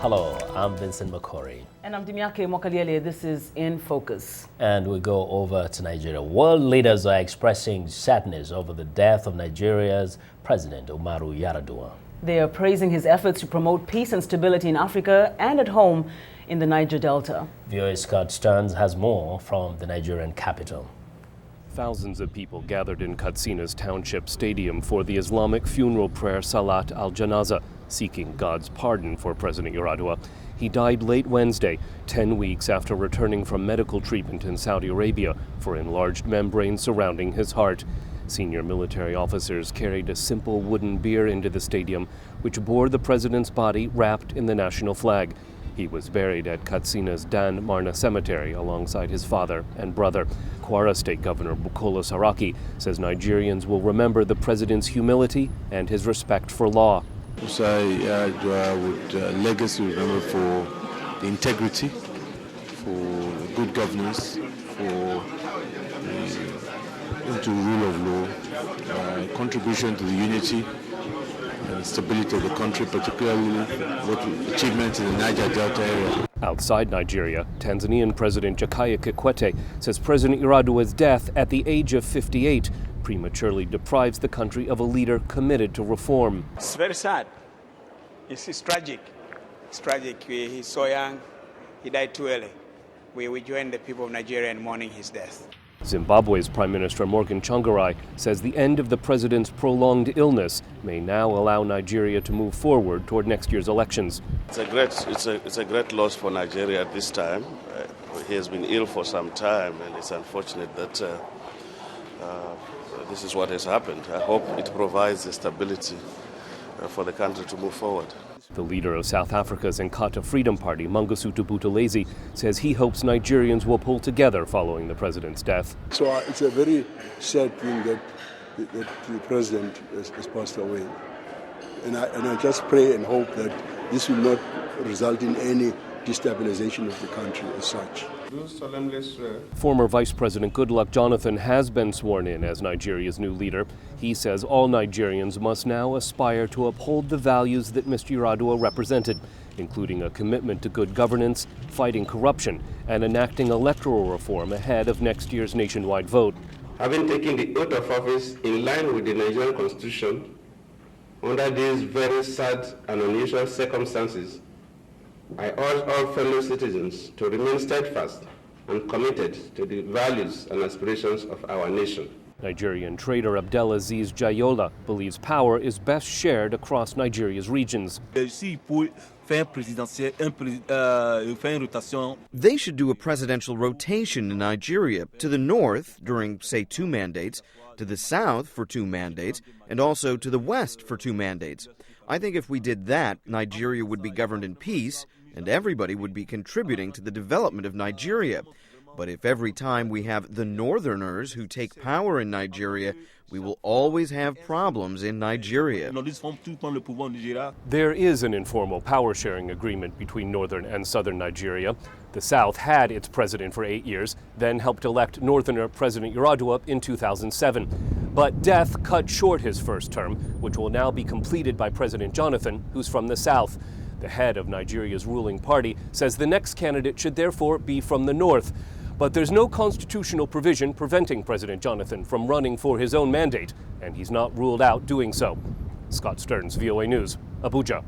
Hello, I'm Vincent Makori. And I'm Dimyake Mokaliele. This is In Focus. And we go over to Nigeria. World leaders are expressing sadness over the death of Nigeria's President Umaru Yar'Adua. They are praising his efforts to promote peace and stability in Africa and at home in the Niger Delta. VOA Scott Stearns has more from the Nigerian capital. Thousands of people gathered in Katsina's township stadium for the Islamic funeral prayer Salat al-Janaza, seeking God's pardon for President Yar'Adua. He died late Wednesday, 10 weeks after returning from medical treatment in Saudi Arabia for enlarged membranes surrounding his heart. Senior military officers carried a simple wooden bier into the stadium, which bore the president's body wrapped in the national flag. He was buried at Katsina's Dan Marna Cemetery alongside his father and brother. Kwara State Governor Bukola Saraki says Nigerians will remember the president's humility and his respect for law. Yar'Adua would legacy remember for the integrity, for good governance, for the rule of law, contribution to the unity and stability of the country, particularly achievements in the Niger Delta area. Outside Nigeria, Tanzanian President Jakaya Kikwete says President Yar'Adua's death at the age of 58 prematurely deprives the country of a leader committed to reform. It's very sad. It's tragic. It's tragic. He's so young. He died too early. We join the people of Nigeria in mourning his death. Zimbabwe's Prime Minister Morgan Tsvangirai says the end of the president's prolonged illness may now allow Nigeria to move forward toward next year's elections. It's a great loss for Nigeria at this time. He has been ill for some time, and it's unfortunate that this is what has happened. I hope it provides the stability for the country to move forward. The leader of South Africa's Inkatha Freedom Party, Mangosuthu Buthelezi, says he hopes Nigerians will pull together following the president's death. So it's a very sad thing that the president has passed away. And I just pray and hope that this will not result in any destabilization of the country as such. Former Vice President Goodluck Jonathan has been sworn in as Nigeria's new leader. He says all Nigerians must now aspire to uphold the values that Mr. Yar'Adua represented, including a commitment to good governance, fighting corruption, and enacting electoral reform ahead of next year's nationwide vote. Having taken the oath of office in line with the Nigerian Constitution, under these very sad and unusual circumstances, I urge all fellow citizens to remain steadfast and committed to the values and aspirations of our nation. Nigerian trader Abdelaziz Jayola believes power is best shared across Nigeria's regions. They should do a presidential rotation in Nigeria, to the north during, say, 2 mandates, to the south for 2 mandates, and also to the west for 2 mandates. I think if we did that, Nigeria would be governed in peace, and everybody would be contributing to the development of Nigeria. But if every time we have the northerners who take power in Nigeria, we will always have problems in Nigeria. There is an informal power-sharing agreement between northern and southern Nigeria. The South had its president for 8 years, then helped elect northerner President Yar'Adua in 2007. But death cut short his first term, which will now be completed by President Jonathan, who's from the South. The head of Nigeria's ruling party says the next candidate should therefore be from the north. But there's no constitutional provision preventing President Jonathan from running for his own mandate, and he's not ruled out doing so. Scott Stearns, VOA News, Abuja.